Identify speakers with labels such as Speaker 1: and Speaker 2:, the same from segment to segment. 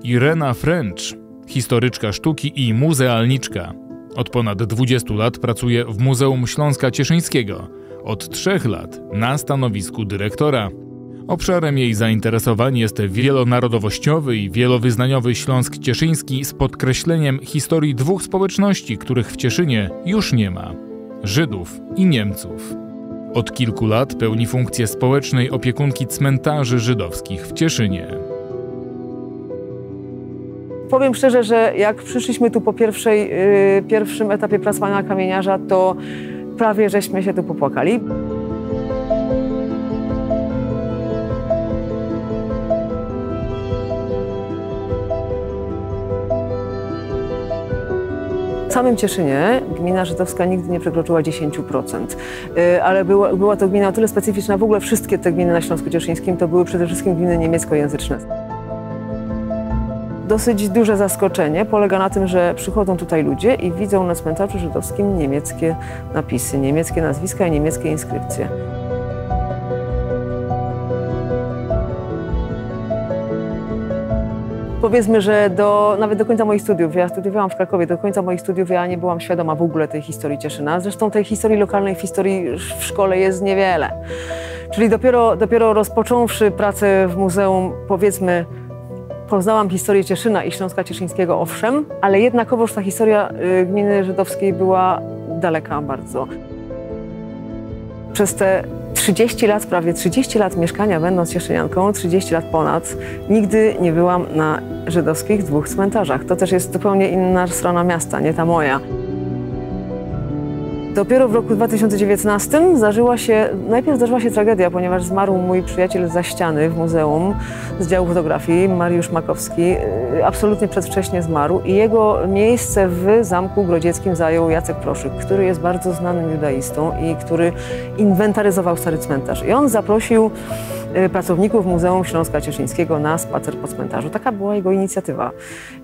Speaker 1: Irena French, historyczka sztuki i muzealniczka. Od ponad 20 lat pracuje w Muzeum Śląska Cieszyńskiego. Od 3 lat na stanowisku dyrektora. Obszarem jej zainteresowań jest wielonarodowościowy i wielowyznaniowy Śląsk Cieszyński z podkreśleniem historii 2 społeczności, których w Cieszynie już nie ma – Żydów i Niemców. Od kilku lat pełni funkcję społecznej opiekunki cmentarzy żydowskich w Cieszynie.
Speaker 2: Powiem szczerze, że jak przyszliśmy tu po pierwszym etapie pracowania kamieniarza, to prawie żeśmy się tu popłakali. W samym Cieszynie gmina żydowska nigdy nie przekroczyła 10%, ale była to gmina o tyle specyficzna, w ogóle wszystkie te gminy na Śląsku Cieszyńskim to były przede wszystkim gminy niemieckojęzyczne. Dosyć duże zaskoczenie polega na tym, że przychodzą tutaj ludzie i widzą na cmentarzu żydowskim niemieckie napisy, niemieckie nazwiska i niemieckie inskrypcje. Powiedzmy, że nawet do końca moich studiów, ja studiowałam w Krakowie, do końca moich studiów ja nie byłam świadoma w ogóle tej historii Cieszyna. Zresztą tej historii lokalnej w historii w szkole jest niewiele. Czyli dopiero rozpocząwszy pracę w muzeum, powiedzmy, poznałam historię Cieszyna i Śląska Cieszyńskiego, owszem, ale jednakowoż ta historia gminy żydowskiej była daleka bardzo. Przez te 30 lat, prawie 30 lat mieszkania, będąc cieszynianką, 30 lat ponad, nigdy nie byłam na żydowskich 2 cmentarzach. To też jest zupełnie inna strona miasta, nie ta moja. Dopiero w roku 2019 najpierw zdarzyła się tragedia, ponieważ zmarł mój przyjaciel za ściany w muzeum z działu fotografii, Mariusz Makowski. Absolutnie przedwcześnie zmarł i jego miejsce w Zamku Grodzieckim zajął Jacek Proszyk, który jest bardzo znanym judaistą i który inwentaryzował stary cmentarz. I on zaprosił pracowników Muzeum Śląska Cieszyńskiego na spacer po cmentarzu. Taka była jego inicjatywa.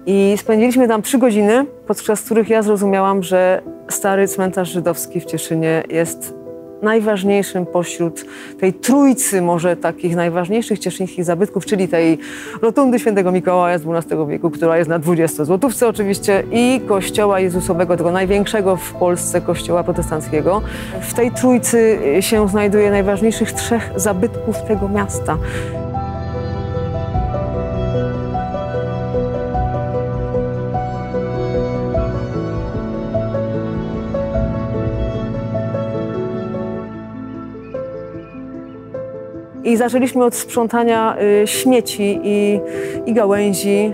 Speaker 2: I spędziliśmy tam 3 godziny, podczas których ja zrozumiałam, że stary cmentarz żydowski w Cieszynie jest najważniejszym pośród tej trójcy może takich najważniejszych cieszyńskich zabytków, czyli tej rotundy Świętego Mikołaja z XII wieku, która jest na 20 złotówce oczywiście, i kościoła Jezusowego, tego największego w Polsce kościoła protestanckiego. W tej trójcy się znajduje najważniejszych 3 zabytków tego miasta. I zaczęliśmy od sprzątania śmieci i gałęzi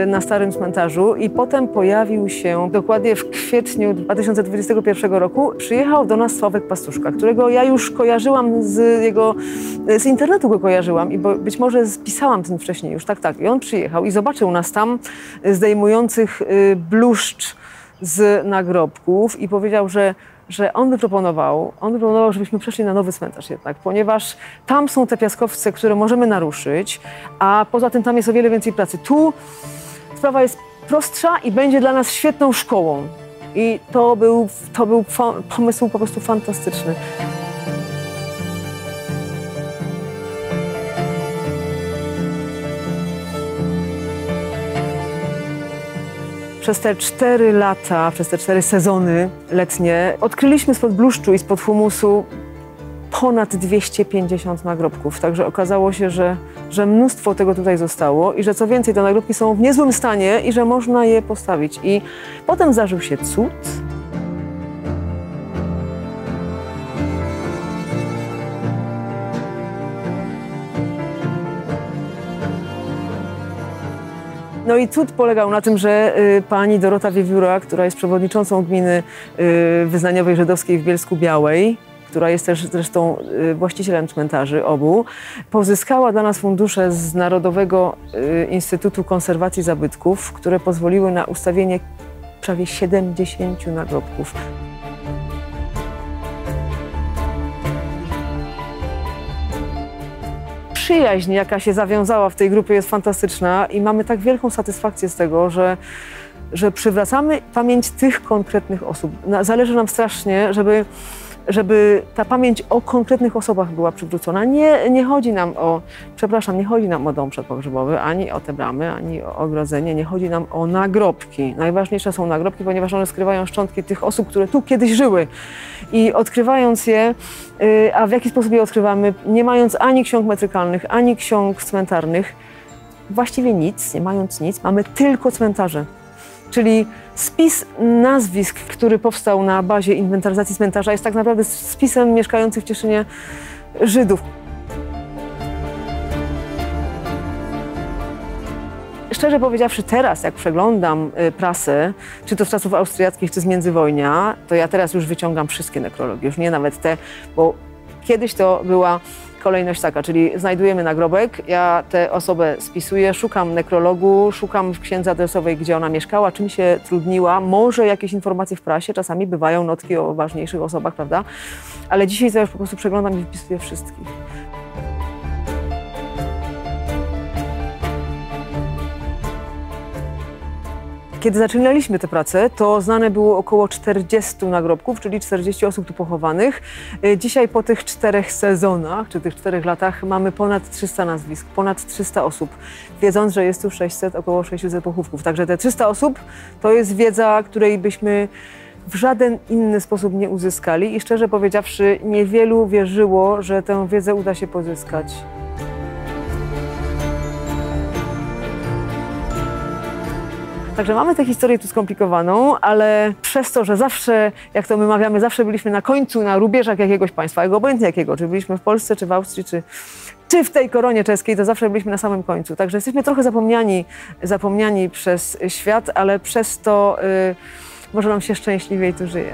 Speaker 2: na starym cmentarzu i potem pojawił się, dokładnie w kwietniu 2021 roku, przyjechał do nas Sławek Pastuszka, którego ja już kojarzyłam z internetu go kojarzyłam i być może spisałam ten wcześniej już, tak. I on przyjechał i zobaczył nas tam zdejmujących bluszcz z nagrobków i powiedział, że on by proponował, żebyśmy przeszli na nowy cmentarz jednak, ponieważ tam są te piaskowce, które możemy naruszyć, a poza tym tam jest o wiele więcej pracy. Tu sprawa jest prostsza i będzie dla nas świetną szkołą. I to był pomysł po prostu fantastyczny. Przez te 4 lata, przez te 4 sezony letnie odkryliśmy spod bluszczu i spod humusu ponad 250 nagrobków. Także okazało się, że mnóstwo tego tutaj zostało i że co więcej, te nagrobki są w niezłym stanie i że można je postawić. I potem zdarzył się cud. No i cud polegał na tym, że pani Dorota Wiewióra, która jest przewodniczącą gminy wyznaniowej żydowskiej w Bielsku-Białej, która jest też zresztą właścicielem cmentarzy obu, pozyskała dla nas fundusze z Narodowego Instytutu Konserwacji Zabytków, które pozwoliły na ustawienie prawie 70 nagrobków. Przyjaźń, jaka się zawiązała w tej grupie, jest fantastyczna i mamy tak wielką satysfakcję z tego, że przywracamy pamięć tych konkretnych osób. Zależy nam strasznie, żeby żeby ta pamięć o konkretnych osobach była przywrócona. Nie chodzi nam o, przepraszam, nie chodzi nam o dom przedpogrzebowy, ani o te bramy, ani o ogrodzenie, nie chodzi nam o nagrobki. Najważniejsze są nagrobki, ponieważ one skrywają szczątki tych osób, które tu kiedyś żyły. I odkrywając je, a w jaki sposób je odkrywamy, nie mając ani ksiąg metrykalnych, ani ksiąg cmentarnych, właściwie nic, nie mając nic, mamy tylko cmentarze. Czyli spis nazwisk, który powstał na bazie inwentaryzacji cmentarza, jest tak naprawdę spisem mieszkających w Cieszynie Żydów. Szczerze powiedziawszy, teraz jak przeglądam prasę, czy to z czasów austriackich, czy z międzywojnia, to ja teraz już wyciągam wszystkie nekrologie, już nie nawet te, bo kiedyś to była kolejność taka, czyli znajdujemy nagrobek, ja tę osobę spisuję, szukam nekrologu, szukam w księdze adresowej, gdzie ona mieszkała, czym się trudniła, może jakieś informacje w prasie, czasami bywają notki o ważniejszych osobach, prawda? Ale dzisiaj to już po prostu przeglądam i wpisuję wszystkich. Kiedy zaczynaliśmy tę pracę, to znane było około 40 nagrobków, czyli 40 osób tu pochowanych. Dzisiaj po tych 4 sezonach, czy tych 4 latach mamy ponad 300 nazwisk, ponad 300 osób, wiedząc, że jest tu około 600 pochówków. Także te 300 osób to jest wiedza, której byśmy w żaden inny sposób nie uzyskali i szczerze powiedziawszy, niewielu wierzyło, że tę wiedzę uda się pozyskać. Także mamy tę historię tu skomplikowaną, ale przez to, że zawsze, jak to my mawiamy, zawsze byliśmy na końcu, na rubieżach jakiegoś państwa, obojętnie jakiego, czy byliśmy w Polsce, czy w Austrii, czy w tej koronie czeskiej, to zawsze byliśmy na samym końcu. Także jesteśmy trochę zapomniani przez świat, ale przez to może nam się szczęśliwiej tu żyje.